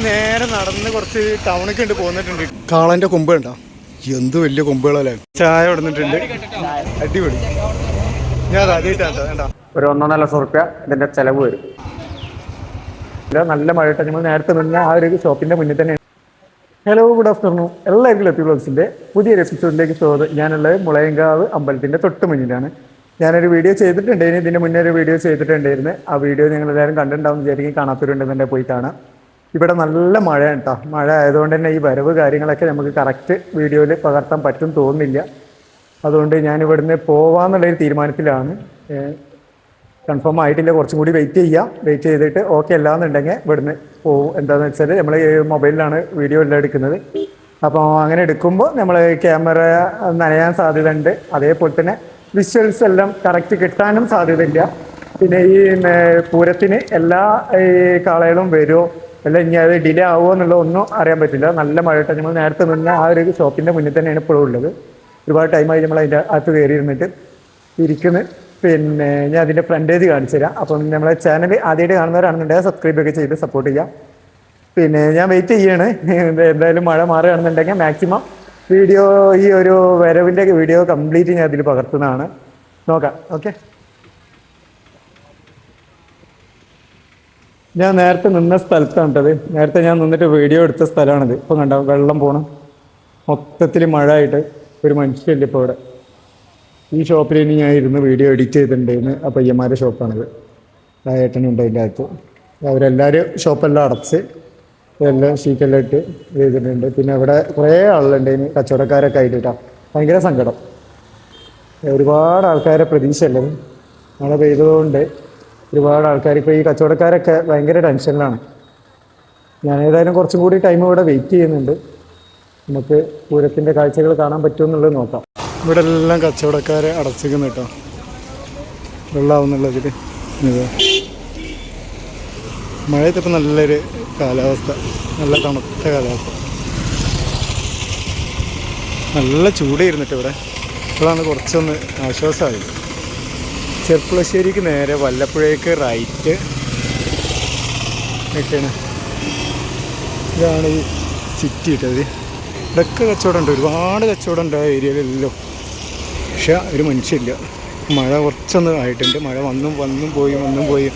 നേരെ നടന്ന് കുറച്ച് ടൗണൊക്കെ ഉണ്ട് പോന്നിട്ടുണ്ട്. കാളന്റെ കൊമ്പ് കണ്ടോ, എന്ത് വലിയ കൊമ്പുകളല്ലേ. ചായ കൊടുത്തിട്ടുണ്ട്, അടിപൊളി. ഞാൻ ആദ്യമായിട്ടാ വേണ്ട. ഒരു 1.5 ലക്ഷം റുപ്യ ഇതിന്റെ ചെലവ് വരും. നല്ല മഴ നമ്മൾ നേരത്തെ നിന്ന് ആ ഒരു ഷോപ്പിന്റെ മുന്നിൽ തന്നെ. Hello, good afternoon. എല്ലാവർക്കും ലത്തി വ്ളോഗ്സിന്റെ പുതിയൊരു എപ്പിസോഡിലേക്ക് സ്വാഗതം. ഞാനുള്ളത് മുളയങ്കാവ് അമ്പലത്തിന്റെ തൊട്ട് മുന്നിലാണ്. ഞാനൊരു വീഡിയോ ചെയ്തിട്ടുണ്ടായിരുന്നു, ഇതിന്റെ മുന്നേ ഒരു വീഡിയോ ചെയ്തിട്ടുണ്ടായിരുന്നു. ആ വീഡിയോ നിങ്ങൾ എല്ലാവരും കണ്ടിട്ടുണ്ടാവും വിചാരിക്കും. കാണാത്തവരുണ്ടെന്നുണ്ടെങ്കിൽ പോയി കാണാം. ഇവിടെ നല്ല മഴയാണ് കേട്ടോ. മഴ ആയതുകൊണ്ട് തന്നെ ഈ വരവ് കാര്യങ്ങളൊക്കെ നമുക്ക് കറക്റ്റ് വീഡിയോയിൽ പകർത്താൻ പറ്റും തോന്നുന്നില്ല. അതുകൊണ്ട് ഞാൻ ഇവിടുന്ന് പോവാന്നുള്ളൊരു തീരുമാനത്തിലാണ്. കൺഫേം ആയിട്ടില്ല, കുറച്ചും കൂടി വെയിറ്റ് ചെയ്തിട്ട് ഓക്കെ അല്ലാന്നുണ്ടെങ്കിൽ ഇവിടുന്ന് പോകും. എന്താണെന്ന് വെച്ചാൽ നമ്മൾ മൊബൈലിലാണ് വീഡിയോ എല്ലാം എടുക്കുന്നത്. അപ്പോൾ അങ്ങനെ എടുക്കുമ്പോൾ നമ്മൾ ക്യാമറ നനയാൻ സാധ്യത ഉണ്ട്. അതേപോലെ തന്നെ വിഷ്വൽസ് എല്ലാം കറക്റ്റ് കിട്ടാനും സാധ്യതയില്ല. പിന്നെ ഈ പൂരത്തിന് എല്ലാ ഈ കാളകളും വരുമോ അല്ല ഇനി അത് ഡിലേ ആവുമോ എന്നുള്ള ഒന്നും അറിയാൻ പറ്റില്ല. നല്ല മഴയിട്ട് നമ്മൾ നേരത്തെ നിന്ന് ആ ഒരു ഷോപ്പിൻ്റെ മുന്നിൽ തന്നെയാണ് ഇപ്പോഴും ഉള്ളത്. ഒരുപാട് ടൈമായി നമ്മൾ അതിൻ്റെ അകത്ത് കയറി ഇരുന്നിട്ട് ഇരിക്കുന്നത്. പിന്നെ ഞാൻ അതിൻ്റെ ഫ്രണ്ടേജ് കാണിച്ചു തരാം. അപ്പം നമ്മളെ ചാനൽ ആദ്യമായിട്ട് കാണുന്നവരാണെന്നുണ്ടെങ്കിൽ സബ്സ്ക്രൈബ് ഒക്കെ ചെയ്ത് സപ്പോർട്ട് ചെയ്യാം. പിന്നെ ഞാൻ വെയിറ്റ് ചെയ്യാണ്. എന്തായാലും മഴ മാറുകയാണെന്നുണ്ടെങ്കിൽ മാക്സിമം വീഡിയോ ഈ ഒരു വരവിൻ്റെ വീഡിയോ കംപ്ലീറ്റ് ഞാൻ അതിൽ പകർത്തുന്നതാണ്. നോക്കാം. ഓക്കെ, ഞാൻ നേരത്തെ നിന്ന സ്ഥലത്താണ് കേട്ടത്. നേരത്തെ ഞാൻ നിന്നിട്ട് വീഡിയോ എടുത്ത സ്ഥലമാണിത്. ഇപ്പം കണ്ടോ വെള്ളം പോകണം, മൊത്തത്തിൽ മഴ ആയിട്ട് ഒരു മനുഷ്യല്ല ഇപ്പോൾ ഇവിടെ. ഈ ഷോപ്പിൽ ഇനി ഞാൻ ഇരുന്ന് വീഡിയോ എഡിറ്റ് ചെയ്തിട്ടുണ്ടായിരുന്നു. ആ പയ്യന്മാരുടെ ഷോപ്പാണിത്. ആ ഏട്ടനുണ്ട് അതിൻ്റെ അകത്ത്. അവരെല്ലാവരും ഷോപ്പെല്ലാം അടച്ച് എല്ലാം ഷീറ്റെല്ലാം ഇട്ട് ചെയ്തിട്ടുണ്ട്. പിന്നെ ഇവിടെ കുറേ ആളുണ്ട് ഇനി കച്ചവടക്കാരൊക്കെ ആയിട്ടാണ്. ഭയങ്കര സങ്കടം. ഒരുപാട് ആൾക്കാരെ പ്രതീക്ഷയല്ലേ മഴ പെയ്തതുകൊണ്ട്. ഒരുപാട് ആൾക്കാർ ഇപ്പോൾ ഈ കച്ചവടക്കാരൊക്കെ ഭയങ്കര ടെൻഷനിലാണ്. ഞാൻ ഏതായാലും കുറച്ചും കൂടി ടൈം ഇവിടെ വെയിറ്റ് ചെയ്യുന്നുണ്ട്. നമുക്ക് പൂരത്തിൻ്റെ കാഴ്ചകൾ കാണാൻ പറ്റുമെന്നുള്ളത് നോക്കാം. ഇവിടെ എല്ലാം കച്ചവടക്കാരെ അടച്ചിരിക്കുന്നു കേട്ടോ, വെള്ളമാവുന്നുള്ളതിൽ. മഴയത്തിപ്പോൾ നല്ലൊരു കാലാവസ്ഥ, നല്ല തണുത്ത കാലാവസ്ഥ. നല്ല ചൂടായിരുന്നിട്ട് ഇവിടെ. ഇപ്പോഴാണ് കുറച്ചൊന്ന് ആശ്വാസമായി. ചെർപ്പുളശ്ശേരിക്ക് നേരെ വല്ലപ്പുഴയ്ക്ക് റൈറ്റ് ഒക്കെയാണ്. ഇതാണ് ഈ സിറ്റി ഇട്ടത്. ഇവിടെയൊക്കെ കച്ചവടമുണ്ട്, ഒരുപാട് കച്ചവടമുണ്ട് ആ ഏരിയയിലെല്ലാം. പക്ഷെ ഒരു മനുഷ്യമില്ല. മഴ കുറച്ചൊന്ന് ആയിട്ടുണ്ട്. മഴ വന്നും പോയി.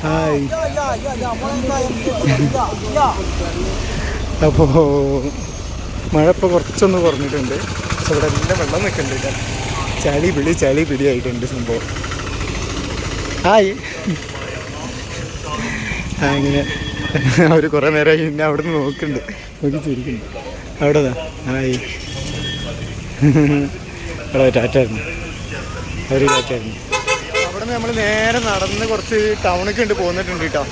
ഹായ്. അപ്പോൾ മഴ ഇപ്പോൾ കുറച്ചൊന്ന് കുറഞ്ഞിട്ടുണ്ട്. പക്ഷെ ഇവിടെ എല്ലാം വെള്ളം നിൽക്കുന്നുണ്ട്. ചളി പിടി ആയിട്ടുണ്ട് സംഭവം. ഹായ്. അങ്ങനെ അവർ കുറേ നേരമായി എന്നെ അവിടെ നിന്ന് നോക്കി ചിരിക്കുന്നുണ്ട്. അവിടെ ഹായ്. അവിടെ ടാറ്റായിരുന്നു, അവർ ടാറ്റായിരുന്നു. അവിടെ നിന്ന് നമ്മൾ നേരെ നടന്ന് കുറച്ച് ടൗണൊക്കെ ഉണ്ട് പോന്നിട്ടുണ്ട് കേട്ടോ.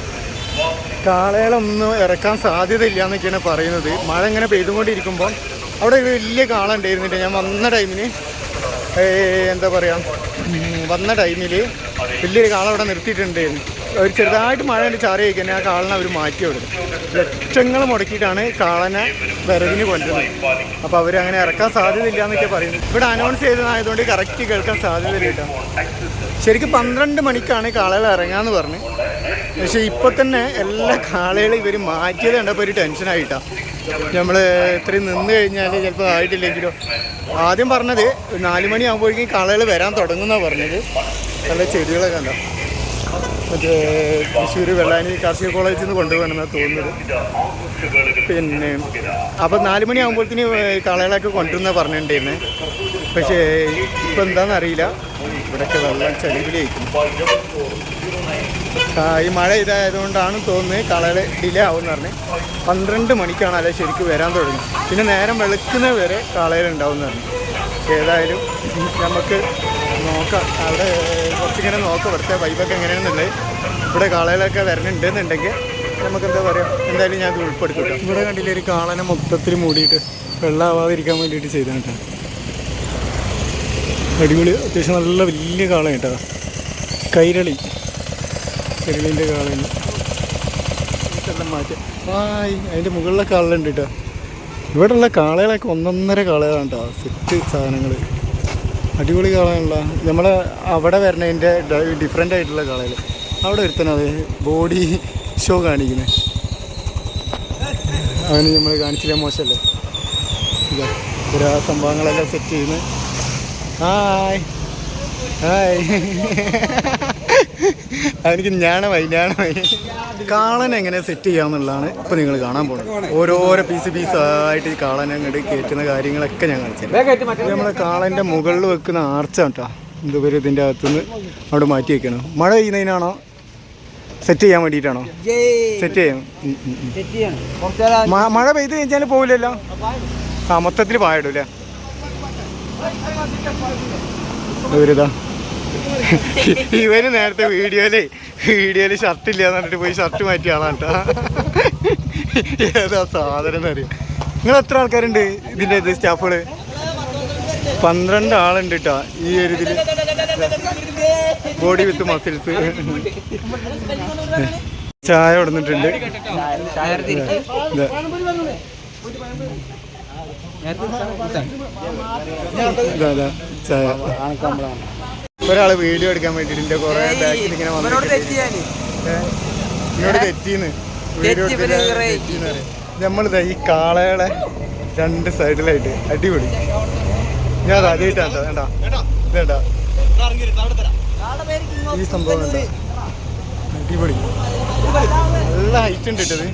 കാളകളൊന്നും ഇറക്കാൻ സാധ്യതയില്ല എന്നൊക്കെയാണ് പറയുന്നത്. മഴ ഇങ്ങനെ പെയ്തുകൊണ്ടിരിക്കുമ്പോൾ അവിടെ ഒരു വലിയ കാള ഉണ്ടായിരുന്നില്ല. ഞാൻ വന്ന ടൈമിൽ എന്താ പറയുക, വന്ന ടൈമിൽ വലിയൊരു കാള അവിടെ നിർത്തിയിട്ടുണ്ടായിരുന്നു. ഒരു ചെറുതായിട്ട് മഴ കൊണ്ട് ചാറി കഴിക്കാൻ ആ കാളനെ അവർ മാറ്റി കൊടുക്കും. ലക്ഷങ്ങൾ മുടക്കിയിട്ടാണ് കാളനെ വിറകിന് കൊണ്ടുവരുന്നത്. അപ്പോൾ അവരങ്ങനെ ഇറക്കാൻ സാധ്യതയില്ല എന്നൊക്കെ പറയുന്നത്. ഇവിടെ അനൗൺസ് ചെയ്തതായതുകൊണ്ട് കറക്റ്റ് കേൾക്കാൻ സാധ്യതയില്ല കേട്ടോ. ശരിക്കും 12 മണിക്കാണ് കാളകൾ ഇറങ്ങാമെന്ന് പറഞ്ഞ്. പക്ഷേ ഇപ്പോൾ തന്നെ എല്ലാ കാളകളും ഇവർ മാറ്റിയത് കണ്ടപ്പോൾ ഒരു ടെൻഷനായിട്ടാണ്. നമ്മൾ ഇത്രയും നിന്ന് കഴിഞ്ഞാൽ ചിലപ്പോൾ ആയിട്ടില്ലെങ്കിലോ. ആദ്യം പറഞ്ഞത് 4 മണിയാകുമ്പോഴേക്കും കാളകൾ വരാൻ തുടങ്ങുന്നതാണ് പറഞ്ഞത്. നല്ല ചെടികളൊക്കെ കണ്ടോ. മറ്റേ തൃശ്ശൂർ വെള്ളാനി കാർഷിക കോളേജിൽ നിന്ന് കൊണ്ടുപോകണമെന്നാണ് തോന്നുന്നത്. പിന്നെ അപ്പോൾ 4 മണിയാകുമ്പോഴത്തേന് കാളകളൊക്കെ കൊണ്ടുവന്നാണ് പറഞ്ഞിട്ടുണ്ടായിരുന്നത്. പക്ഷേ ഇപ്പോൾ എന്താണെന്നറിയില്ല, ഇവിടെയൊക്കെ വെള്ളം ചെളിപിടിയായിരിക്കും. ഈ മഴ ഇതായതുകൊണ്ടാണ് തോന്നുന്നത് കാളകൾ ഡിലേ ആവുമെന്ന് പറഞ്ഞ്. 12 മണിക്കാണ് അല്ലെ ശരിക്കും വരാൻ തുടങ്ങി. പിന്നെ നേരം വെളുക്കുന്ന വരെ കാളകൾ ഉണ്ടാവുമെന്ന് പറഞ്ഞു. ഏതായാലും നമുക്ക് നോക്കാം. അവിടെ കുറച്ചിങ്ങനെ നോക്കാം ഇവിടുത്തെ വൈബൊക്കെ എങ്ങനെയാണെന്നുള്ളത്. ഇവിടെ കാളകളൊക്കെ വരണുണ്ടെന്നുണ്ടെങ്കിൽ നമുക്ക് എന്താ പറയുക, എന്തായാലും ഞാൻ അത് ഉൾപ്പെടുത്തും. ഇവിടെ കണ്ടില്ലേ ഒരു കാളനെ മൊത്തത്തിൽ മൂടിയിട്ട് വെള്ളമാവാതിരിക്കാൻ വേണ്ടിയിട്ട് ചെയ്താണ് കേട്ടോ. അടിപൊളി, അത്യാവശ്യം നല്ല വലിയ കാള കേട്ടോ. കൈരളീൻ്റെ കാളയാണ്. ഇതെല്ലാം മാറ്റാം. അതിൻ്റെ മുകളിലെ കാളുണ്ട് കേട്ടോ. ഇവിടെയുള്ള കാളകളൊക്കെ 1.5 കാളകളാണ് കേട്ടോ. സെറ്റ് സാധനങ്ങൾ, അടിപൊളി കാളകളാണല്ലോ. നമ്മൾ അവിടെ വരുന്നതിൻ്റെ ഡിഫറെൻ്റ് ആയിട്ടുള്ള കാളകൾ. അവിടെ ഒരുത്തനത് ബോഡി ഷോ കാണിക്കുന്നത്. അവന് നമ്മൾ കാണിച്ചില്ല, മോശമല്ലേ? ഇതാ ഓരോ സംഭവങ്ങളെല്ലാം സെറ്റ് ചെയ്യുന്നത്. ഹായ് ഹായ് അവനിക്ക് ഞാണമായി. കാളൻ എങ്ങനെ സെറ്റ് ചെയ്യാമെന്നുള്ളതാണ് ഇപ്പോൾ നിങ്ങൾ കാണാൻ പോകുന്നത്. ഓരോരോ പീസായിട്ട് ഈ കാളനെ അങ്ങോട്ട് കയറ്റുന്ന കാര്യങ്ങളൊക്കെ ഞാൻ കാണിച്ചത്. നമ്മൾ കാളൻ്റെ മുകളിൽ വെക്കുന്ന ആർച്ചാണ് കേട്ടോ. എന്തുപേര് ഇതിൻ്റെ അകത്തുനിന്ന് അവിടെ മാറ്റി വെക്കണം. മഴ പെയ്യുന്നതിനാണോ സെറ്റ് ചെയ്യാൻ വേണ്ടിയിട്ടാണോ? സെറ്റ് ചെയ്യണം. മഴ പെയ്ത് കഴിഞ്ഞാൽ പോവില്ലല്ലോ. ആ മൊത്തത്തിൽ പായിടൂല്ലേ ഇവരിതാ. ഇവര് നേരത്തെ വീഡിയോയില് ഷർട്ടില്ല എന്ന് പറഞ്ഞിട്ട് പോയി ഷർട്ട് മാറ്റിയ ആളാണ് കേട്ടോ. ഏതാ സാധനം എന്നറിയാം. നിങ്ങൾ എത്ര ആൾക്കാരുണ്ട് ഇതിൻ്റെ ഇത് സ്റ്റാഫുകള്? 12 ആളുണ്ട് കേട്ടോ ഈ ഒരു ഇതിൽ. Body with muscles. ചായ കൊടുത്തിട്ടുണ്ട്. ചായ ഒരാള് വീഡിയോ എടുക്കാൻ വേണ്ടിട്ട് കുറെ ബാക്കിൽ ഇങ്ങനെ എന്നോട് തെറ്റീന്ന് വീഡിയോ നമ്മളിതാ ഈ കാളകളെ 2 സൈഡിലായിട്ട് അടിപൊളി. ഞാൻ അത് ആദ്യമായിട്ടാണ് വേണ്ട വേണ്ട ഈ സംഭവം അടിപൊളി. നല്ല ഹൈറ്റ് ഉണ്ട് ഇട്ടത്.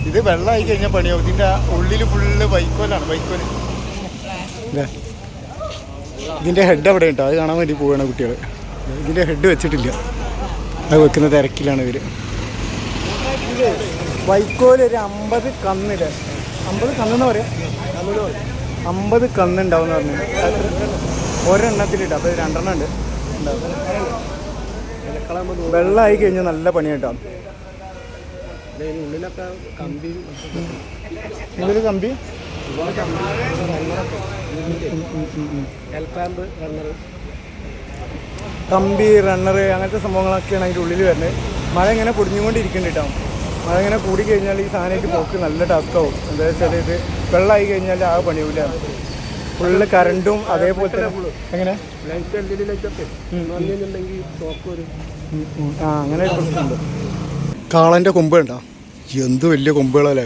ഇത് വെള്ളമായി കഴിഞ്ഞാൽ പണിയാവും. ഇതിൻ്റെ ഉള്ളിൽ ഫുള്ള് വൈക്കോലാണ്. വൈക്കോല് ഇതിൻ്റെ ഹെഡ് അവിടെ ഉണ്ടോ? അത് കാണാൻ വേണ്ടി പോവുകയാണ് കുട്ടികൾ. ഇതിൻ്റെ ഹെഡ് വെച്ചിട്ടില്ല, അത് വെക്കുന്ന തിരക്കിലാണ് ഇവർ. വൈക്കോല് ഒരു 50 കന്നില്ല, 50 കന്നെന്ന് പറയാം. 50 കന്നുണ്ടാവും എന്ന് പറഞ്ഞു. ഒരെണ്ണത്തിലിട്ട് അപ്പോൾ 2 എണ്ണം ഉണ്ട്. വെള്ളമായി കഴിഞ്ഞാൽ നല്ല പണിയായിട്ടാണ്. ഉള്ളിലൊക്കെ കമ്പി കമ്പി റണ്ണർ അങ്ങനത്തെ സംഭവങ്ങളൊക്കെയാണ് അതിൻ്റെ ഉള്ളിൽ വരുന്നത്. മഴ ഇങ്ങനെ പൊടിഞ്ഞുകൊണ്ടിരിക്കുന്നുണ്ട്. മഴ ഇങ്ങനെ കൂടിക്കഴിഞ്ഞാൽ ഈ സാധനമായിട്ട് പോക്ക് നല്ല ടാസ്ക്കാവും. എന്താ വെച്ചാൽ ഇത് വെള്ളമായി കഴിഞ്ഞാൽ ആ പണിയാവില്ല. ഫുള്ള് കറണ്ടും അതേപോലെ തന്നെ എങ്ങനെ അങ്ങനെ ഒരു പ്രശ്നമുണ്ട്. കാളൻ്റെ കൊമ്പ് ഉണ്ടോ? എന്ത് വലിയ കൊമ്പുകളല്ലേ.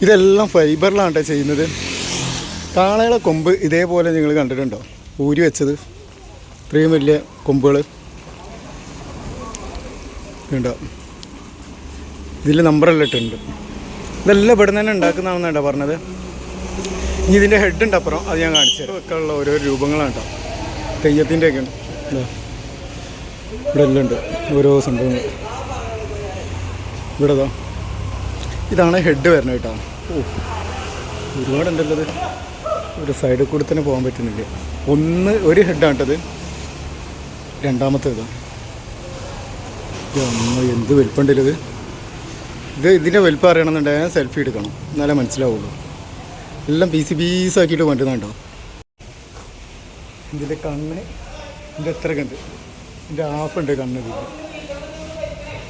ഇതെല്ലാം ഫൈബറിലാണ് കേട്ടോ ചെയ്യുന്നത്. കാളയുടെ കൊമ്പ് ഇതേപോലെ നിങ്ങൾ കണ്ടിട്ടുണ്ടോ? ഊരി വെച്ചത് ഇത്രയും വലിയ കൊമ്പുകൾ ഉണ്ടോ? ഇതിൽ നമ്പറെല്ലാം ഇട്ടുണ്ട്. ഇതെല്ലാം ഇവിടെ തന്നെ ഉണ്ടാക്കുന്നതാണെന്നാണ് കേട്ടോ പറഞ്ഞത്. ഇനി ഇതിൻ്റെ ഹെഡ് ഉണ്ട് അപ്പുറം, അത് ഞാൻ കാണിച്ചു തരാം. വെക്കാനുള്ള ഓരോ രൂപങ്ങളാണ് കേട്ടോ. തെയ്യത്തിൻ്റെ ഒക്കെ ഉണ്ട് ഇവിടെ എല്ലാം ഉണ്ട് ഓരോ സംഭവങ്ങൾ. ഇവിടെ ഇതാണ് ഹെഡ് വരുന്നത് കേട്ടോ. ഒരുപാടുണ്ടല്ലത്. ഒരു സൈഡിൽ കൂടി തന്നെ പോകാൻ പറ്റുന്നില്ല. ഒരു ഹെഡാണ് കേട്ടത്. രണ്ടാമത്തേത് എന്ത് വലിപ്പമുണ്ടല്ലത്. ഇതിൻ്റെ വലിപ്പം അറിയണമെന്നുണ്ടെങ്കിൽ സെൽഫി എടുക്കണം, എന്നാലേ മനസ്സിലാവുള്ളൂ. എല്ലാം പീസാക്കിയിട്ട് കൊണ്ടുവന്നുണ്ടോ. ഇതിൻ്റെ കണ്ണ് ഇതിൻ്റെ എത്ര കണ്ട് ഇതിൻ്റെ ഹാഫുണ്ട് കണ്ണ്. ഇതിൽ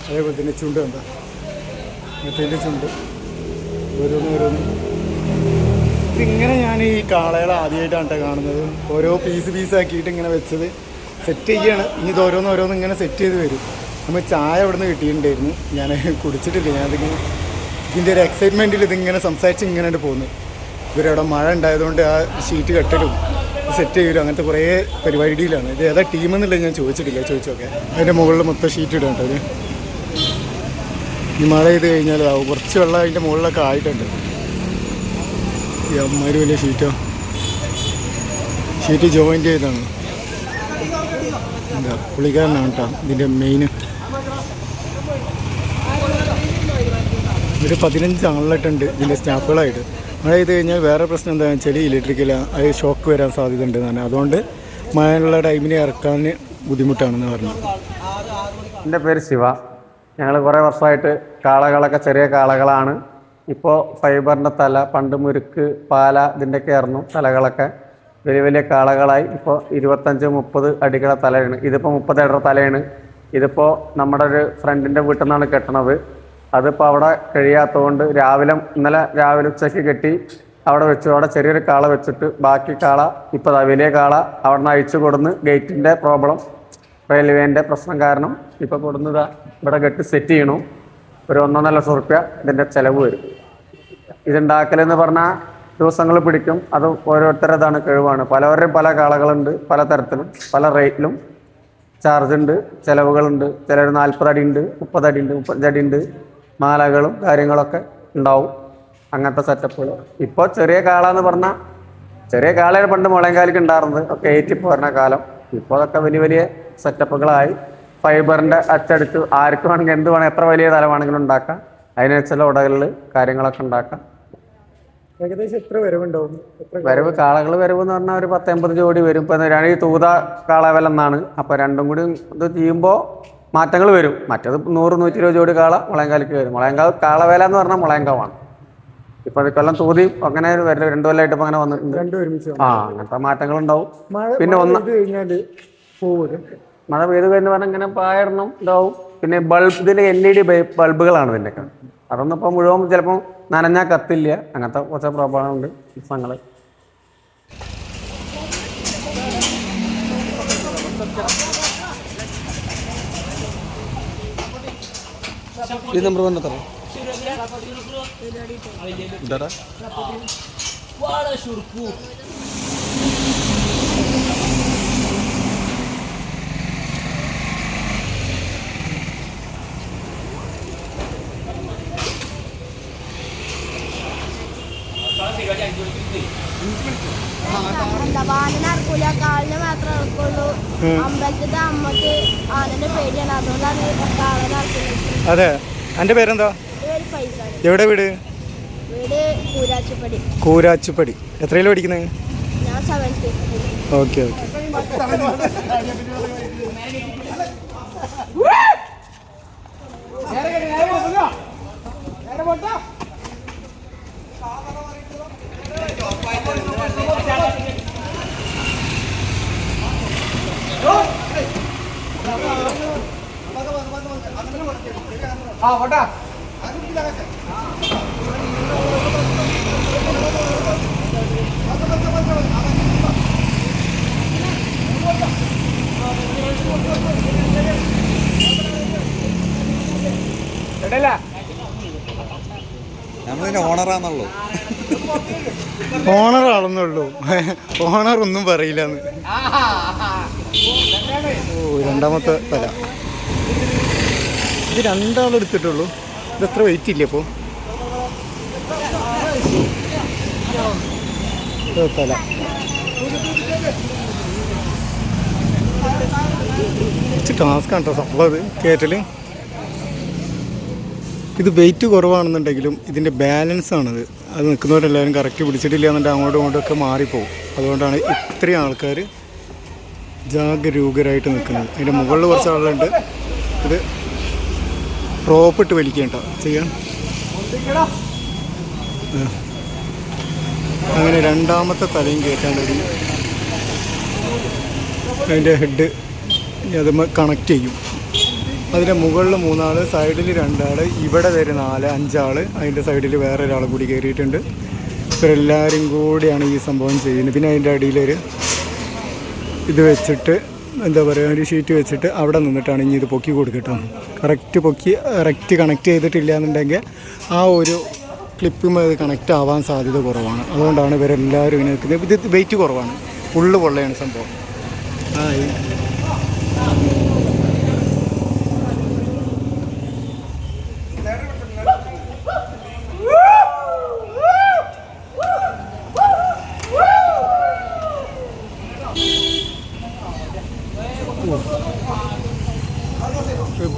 അതേപോലെ തന്നെ ചുണ്ട് കണ്ടോ, മറ്റേതിൻ്റെ ചുണ്ട് ഓരോന്ന്. ഇതിങ്ങനെ ഞാൻ ഈ കാളകളെ ആദ്യമായിട്ടാണ് കേട്ടോ കാണുന്നത്. ഓരോ പീസാക്കിയിട്ട് ഇങ്ങനെ വെച്ചത് സെറ്റ് ചെയ്യാണ്. ഇനി ഇത് ഓരോന്ന് ഇങ്ങനെ സെറ്റ് ചെയ്ത് വരും. നമ്മൾ ചായ അവിടെ നിന്ന് കിട്ടിയിട്ടുണ്ടായിരുന്നു, ഞാൻ കുടിച്ചിട്ടില്ല. ഞാനതിങ്ങനെ ഇതിൻ്റെ ഒരു എക്സൈറ്റ്മെൻറ്റിൽ ഇതിങ്ങനെ സംസാരിച്ച് ഇങ്ങനെ പോകുന്നു. ഇവരവിടെ മഴ ഉണ്ടായതുകൊണ്ട് ആ ഷീറ്റ് കെട്ടലും സെറ്റ് ചെയ്യലും അങ്ങനത്തെ കുറേ പരിപാടിയിലാണ്. ഇത് ഏതാ ടീമെന്നുള്ളത് ഞാൻ ചോദിച്ചിട്ടില്ല, ചോദിച്ചോക്കെ. അതിൻ്റെ മുകളിൽ മൊത്തം ഷീറ്റ് ഇടാം കേട്ടോ. ഈ മഴ ചെയ്ത് കഴിഞ്ഞാൽ കുറച്ച് വെള്ളം അതിൻ്റെ മുകളിലൊക്കെ ആയിട്ടുണ്ട്. ഈ അമ്മമാര് വലിയ ഷീറ്റ് ജോയിൻ്റ് ചെയ്താണ്. എന്താ പുള്ളിക്കാരനാണ് കേട്ടോ ഇതിൻ്റെ മെയിൻ. ഒരു 15 ആളിലിട്ടുണ്ട് ഇതിൻ്റെ സ്റ്റാഫുകളായിട്ട്. മഴ ചെയ്ത് കഴിഞ്ഞാൽ വേറെ പ്രശ്നം എന്താണെന്ന് വെച്ചാൽ ഇലക്ട്രിക്കൽ അത് ഷോക്ക് വരാൻ സാധ്യത ഉണ്ട് തന്നെ. അതുകൊണ്ട് മഴയുള്ള ടൈമിന് ഇറക്കാൻ ബുദ്ധിമുട്ടാണെന്ന് പറഞ്ഞു. എൻ്റെ പേര് ശിവ. ഞങ്ങൾ കുറേ വർഷമായിട്ട് കാളകളൊക്കെ ചെറിയ കാളകളാണ്. ഇപ്പോൾ ഫൈബറിൻ്റെ തല, പണ്ട് മുരുക്ക്, പാല ഇതിൻ്റെയൊക്കെ ആയിരുന്നു തലകളൊക്കെ. വലിയ കാളകളായി. ഇപ്പോൾ 25-30 അടികളുടെ തലയാണ്. ഇതിപ്പോൾ 30 അടിയുടെ തലയാണ്. ഇതിപ്പോൾ നമ്മുടെ ഒരു ഫ്രണ്ടിൻ്റെ വീട്ടിൽ നിന്നാണ് കെട്ടണത്. അതിപ്പോൾ അവിടെ കഴിയാത്തതുകൊണ്ട് ഇന്നലെ രാവിലെ ഉച്ചയ്ക്ക് കെട്ടി അവിടെ വെച്ചു. അവിടെ ചെറിയൊരു കാള വെച്ചിട്ട് ബാക്കി കാള ഇപ്പോൾ വലിയ കാള അവിടെ നിന്ന് അയച്ചു കൊടുന്ന് ഗേറ്റിൻ്റെ പ്രോബ്ലം റെയിൽവേൻ്റെ പ്രശ്നം കാരണം ഇപ്പോൾ കൊടുന്നതാ ഇവിടെ കെട്ടി സെറ്റ് ചെയ്യണു. ഒരു 1.5 ലക്ഷം റുപ്യ ഇതിൻ്റെ ചിലവ് വരും. ഇതുണ്ടാക്കലെന്ന് പറഞ്ഞാൽ ദിവസങ്ങൾ പിടിക്കും. അത് ഓരോരുത്തരതാണ് കഴിവാണ്. പലവരുടെയും പല കാളകളുണ്ട്, പല തരത്തിലും പല റേറ്റിലും ചാർജ് ഉണ്ട്, ചിലവുകളുണ്ട്. ചിലർ 40 അടി ഉണ്ട്, 30 അടി ഉണ്ട്, 35 അടി ഉണ്ട്. മാലകളും കാര്യങ്ങളൊക്കെ ഉണ്ടാവും. അങ്ങനത്തെ സെറ്റപ്പുകൾ. ഇപ്പോൾ ചെറിയ കാള എന്ന് പറഞ്ഞാൽ ചെറിയ കാളയാണ് പണ്ട് മുളയങ്കാലിക്ക് ഉണ്ടായിരുന്നത്, ഒക്കെ ഏറ്റി പോരുന്ന കാലം. ഇപ്പോൾ അതൊക്കെ വലിയ വലിയ സെറ്റപ്പുകളായി. ഫൈബറിൻ്റെ അച്ചടിച്ച് ആർക്ക് വേണമെങ്കിൽ എന്ത് വേണമെങ്കിൽ എത്ര വലിയ തല വേണമെങ്കിലും ഉണ്ടാക്കാം. അതിനനുസരിച്ചുള്ള ഉടകളിൽ കാര്യങ്ങളൊക്കെ ഉണ്ടാക്കാം. ഏകദേശം എത്ര വരവുണ്ടാവും? വരവ് കാളകൾ വരവ് എന്ന് പറഞ്ഞാൽ ഒരു 10-50 ജോഡി വരും. ഇപ്പം ഈ തൂത കാളവല എന്നാണ്. അപ്പോൾ രണ്ടും കൂടി ഇത് ചെയ്യുമ്പോൾ മാറ്റങ്ങൾ വരും. മറ്റത് 100-120 ജോഡി കാള മുളയങ്കാലിക്ക് വരും. മുളയങ്കാവ് കാളവേല എന്ന് പറഞ്ഞാൽ മുളയങ്കാവാണ്. ഇപ്പൊ കൊല്ലം തൂതിയും അങ്ങനെ 2 കൊല്ലമായിട്ട് ഇപ്പൊ അങ്ങനെ വന്നിട്ടുണ്ട്. അങ്ങനത്തെ മാറ്റങ്ങൾ ഉണ്ടാവും. പിന്നെ മഴ പെയ്ത് കഴിഞ്ഞ് പറഞ്ഞാൽ ഇങ്ങനെ പായടണം ഇതാവും. പിന്നെ ഇതിൽ LED ബൾബുകളാണ് ഇതിൻ്റെയൊക്കെ. അതൊന്നും ഇപ്പൊ മുഴുവൻ ചിലപ്പോൾ നനഞ്ഞാൽ കത്തില്ല. അങ്ങനത്തെ കുറച്ച് പ്രോബ്ലമുണ്ട് പ്രശ്നങ്ങൾ. ഇത് നമ്പർ 1 എത്ര ഇതാടാ വാനനടക്കൂല, കാലിന് മാത്രമേ നടക്കുള്ളൂ. അമ്പലത്തിന്റെ അമ്മക്ക് ആനന്റെ പേടിയാണ്, അതുകൊണ്ടാണ് കാളെ നടക്കുന്നത്. അതെ. എൻ്റെ പേരെന്താ? എവിടെ വീട്? വീട് കൂരാച്ചുപടി. കൂരാച്ചുപടി. എത്രയിലും പഠിക്കുന്നത്? ഞാൻ 7th. ഓക്കെ. നമ്മളിതിന്റെ ഓണറാന്നുള്ളൂ. ഓണറാണെന്നുള്ളൂ. ഓണർ ഒന്നും പറയില്ലെന്ന്. രണ്ടാമത്തെ തല. ഇത് 2 ആളെടുത്തിട്ടുള്ളൂ. ഇതെത്ര വെയിറ്റ് ഇല്ല അപ്പോൾ തല. ടാസ്ക്കാണ് കേട്ടോ സംഭവം അത് കയറ്റൽ. ഇത് വെയിറ്റ് കുറവാണെന്നുണ്ടെങ്കിലും ഇതിൻ്റെ ബാലൻസ് ആണത്. അത് നിൽക്കുന്നവരെല്ലാവരും കറക്റ്റ് പിടിച്ചിട്ടില്ല എന്നുണ്ടെങ്കിൽ അങ്ങോട്ടും ഇങ്ങോട്ടുമൊക്കെ മാറിപ്പോവും. അതുകൊണ്ടാണ് ഇത്രയും ആൾക്കാർ ജാഗരൂകരായിട്ട് നിൽക്കുന്നത്. അതിൻ്റെ മുകളിൽ കുറച്ച് ആളുകളുണ്ട്. ഇത് റോപ്പിട്ട് വലിക്കേണ്ട ചെയ്യാൻ. അങ്ങനെ രണ്ടാമത്തെ തലയും കയറ്റാൻ കഴിയും. അതിൻ്റെ ഹെഡ് അത് കണക്ട് ചെയ്യും. അതിൻ്റെ മുകളിൽ 3 ആൾ, സൈഡിൽ 2 ആൾ, ഇവിടെ വരെ 4-5 ആൾ, അതിൻ്റെ സൈഡിൽ വേറെ ഒരാൾ കൂടി കയറിയിട്ടുണ്ട്. ഇവരെല്ലാവരും കൂടിയാണ് ഈ സംഭവം ചെയ്യുന്നത്. പിന്നെ അതിൻ്റെ അടിയിലൊരു ഇത് വെച്ചിട്ട് എന്താ പറയുക, ഒരു ഷീറ്റ് വെച്ചിട്ട് അവിടെ നിന്നിട്ടാണ് ഇനി ഇത് പൊക്കി കൊടുക്കട്ടോ. കറക്റ്റ് കണക്ട് ചെയ്തിട്ടില്ല എന്നുണ്ടെങ്കിൽ ആ ഒരു ക്ലിപ്പും അത് കണക്റ്റ് ആവാൻ സാധ്യത കുറവാണ്. അതുകൊണ്ടാണ് ഇവരെല്ലാവരും ഇങ്ങനെ നിൽക്കുന്നത്. ഇത് വെയിറ്റ് കുറവാണ്, ഫുള്ള് പൊള്ളയാണ് സംഭവം.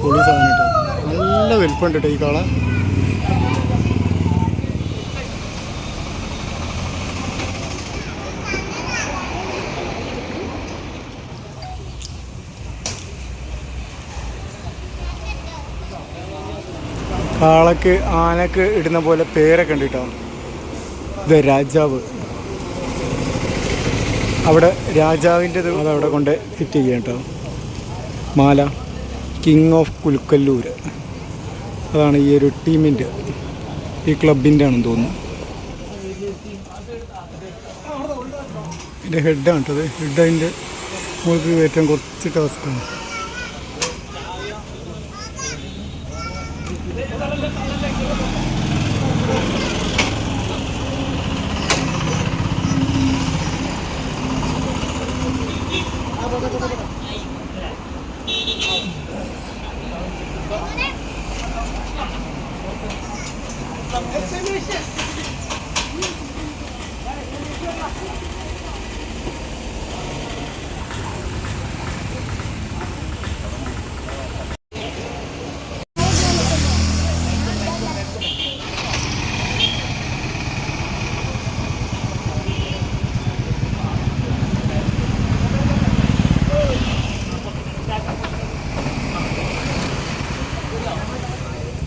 പൊളി സാധനം കേട്ടോ. നല്ല വലിപ്പമുണ്ട് കേട്ടോ ഈ കാള. കാളക്ക് ആനക്ക് ഇടുന്ന പോലെ പേരൊക്കെ ഉണ്ട് കേട്ടോ. ഇത് രാജാവ്. അവിടെ രാജാവിൻ്റെത് അതവിടെ കൊണ്ട് ഫിറ്റ് ചെയ്യാം കേട്ടോ. മാല കിങ് ഓഫ് കുലുക്കല്ലൂർ, അതാണ് ഈ ഒരു ടീമിൻ്റെ, ഈ ക്ലബിൻ്റെ ആണെന്ന് തോന്നുന്നു. ഇതിൻ്റെ ഹെഡാണ് കേട്ടത്. ഹെഡ് അതിൻ്റെ മുകളിൽ കയറ്റാൻ കുറച്ച് ടാസ്ക്കാണ്.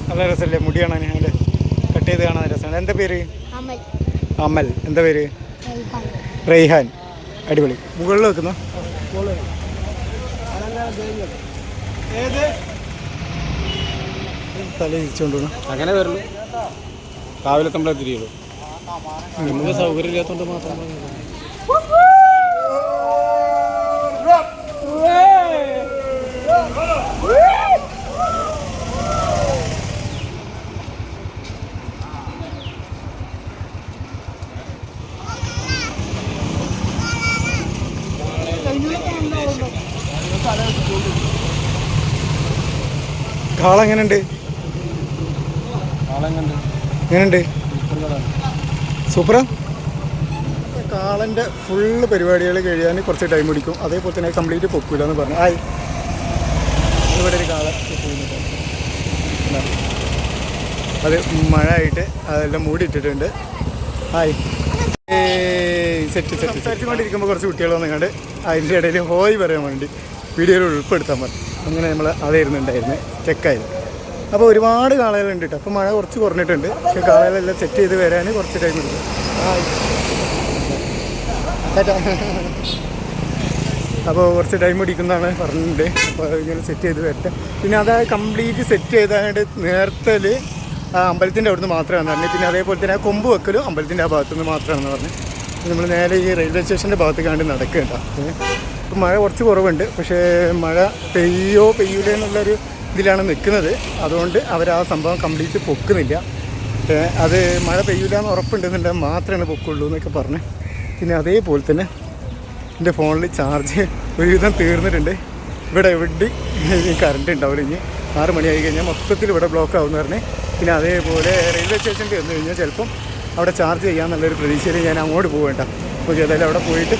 നല്ല രസമല്ലേ മുടി കാണാൻ? അല്ലേ, കട്ട് ചെയ്ത് കാണാൻ രസമാണ്. എന്താ പേര്? അമൽ. അമൽ. എന്താ പേര്? റൈഹാൻ. റെയ്ഹാൻ. അടിപൊളി. മുകളിൽ വെക്കുന്ന തല തിരിച്ചുകൊണ്ടു. അങ്ങനെ വരുള്ളൂ. രാവിലെ നമ്മളെ തിരിയുള്ളൂ. നമുക്ക് സൗകര്യം ഇല്ലാത്തതുകൊണ്ട് മാത്രം. കാളെങ്ങനെയുണ്ട്? എങ്ങനെയുണ്ട്? സൂപ്പറാ. കാളൻ്റെ ഫുള്ള് പരിപാടികൾ കഴിയാൻ കുറച്ച് ടൈം പിടിക്കും. അതേപോലെ തന്നെ കംപ്ലീറ്റ് പൊക്കൂല എന്ന് പറഞ്ഞു. ആയി ഇവിടെ ഒരു കാള അത് മഴ ആയിട്ട് അതെല്ലാം മൂടിയിട്ടിട്ടുണ്ട്. ആയി സെറ്റ് സംസാരിച്ചുകൊണ്ടിരിക്കുമ്പോൾ കുറച്ച് കുട്ടികൾ വന്നുകൊണ്ട് അതിൻ്റെ ഇടയിൽ ഹോയ് പറയാൻ വേണ്ടി വീഡിയോയിൽ ഉൾപ്പെടുത്താൻ പറഞ്ഞു. അങ്ങനെ നമ്മൾ അതായിരുന്നു ഉണ്ടായിരുന്നത്, ചെക്കായത്. അപ്പോൾ ഒരുപാട് കാളകളുണ്ട് കേട്ടോ. അപ്പോൾ മഴ കുറച്ച് കുറഞ്ഞിട്ടുണ്ട്. പക്ഷേ കാളകളെല്ലാം സെറ്റ് ചെയ്ത് വരാൻ കുറച്ച് ടൈം എടുക്കും. അപ്പോൾ കുറച്ച് ടൈം പിടിക്കുന്നതാണ് പറഞ്ഞിട്ടുണ്ട്. അപ്പോൾ ഇങ്ങനെ സെറ്റ് ചെയ്ത് വരട്ടെ. പിന്നെ അത് കംപ്ലീറ്റ് സെറ്റ് ചെയ്താണ്ട് നേർത്തൽ അമ്പലത്തിൻ്റെ അവിടുന്ന് മാത്രമാണെന്ന് പറഞ്ഞു. പിന്നെ അതേപോലെ തന്നെ ആ കൊമ്പ് വെക്കലും അമ്പലത്തിൻ്റെ ആ ഭാഗത്തുനിന്ന് മാത്രമാണെന്ന് പറഞ്ഞു. നമ്മൾ നേരെ ഈ റെയിൽവേ സ്റ്റേഷൻ്റെ ഭാഗത്ത് കണ്ട് നടക്കേണ്ട. ഇപ്പം മഴ കുറച്ച് കുറവുണ്ട്. പക്ഷേ മഴ പെയ്യൂല എന്നുള്ളൊരു ഇതിലാണ് നിൽക്കുന്നത്. അതുകൊണ്ട് അവർ ആ സംഭവം കംപ്ലീറ്റ് പൊക്കുന്നില്ല. അത് മഴ പെയ്യൂല എന്ന് ഉറപ്പുണ്ടെന്നുണ്ടെങ്കിൽ മാത്രമേ പൊക്കുള്ളൂ എന്നൊക്കെ പറഞ്ഞ്. പിന്നെ അതേപോലെ തന്നെ എൻ്റെ ഫോണിൽ ചാർജ് ഒരുവിധം തീർന്നിട്ടുണ്ട്. ഇവിടെ എവിടെ കറണ്ട് ഉണ്ടാവില്ല. ഇനി 6 മണിയായി കഴിഞ്ഞാൽ മൊത്തത്തിൽ ഇവിടെ ബ്ലോക്ക് ആവുമെന്ന് പറഞ്ഞ്. പിന്നെ അതേപോലെ റെയിൽവേ സ്റ്റേഷനിൽ വന്നു കഴിഞ്ഞാൽ ചിലപ്പം അവിടെ ചാർജ് ചെയ്യാമെന്നുള്ളൊരു പ്രതീക്ഷയിൽ ഞാൻ അങ്ങോട്ട് പോകേണ്ട. ഓക്കെ, ഏതായാലും അവിടെ പോയിട്ട്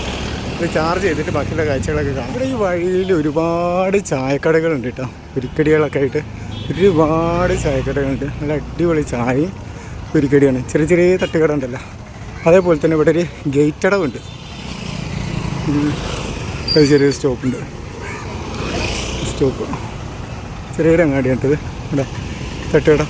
ഇത് ചാർജ് ചെയ്തിട്ട് ബാക്കിയുള്ള കാഴ്ചകളൊക്കെ കാണാം. ഇവിടെ ഈ വഴിയിൽ ഒരുപാട് ചായക്കടകളുണ്ട് കേട്ടോ. പൊരിക്കടികളൊക്കെ ആയിട്ട് ഒരുപാട് ചായക്കടകളുണ്ട്. നല്ല അടിപൊളി ചായയും പൊരിക്കടിയാണ്. ചെറിയ ചെറിയ തട്ടുകട ഉണ്ടല്ലോ. അതേപോലെ തന്നെ ഇവിടെ ഒരു ഗേറ്റ് അടവുണ്ട്. ഒരു ചെറിയൊരു സ്റ്റോപ്പുണ്ട്. സ്റ്റോപ്പ് ചെറിയൊരു അങ്ങാടിയാണിത്. ഇവിടെ തട്ടുകട.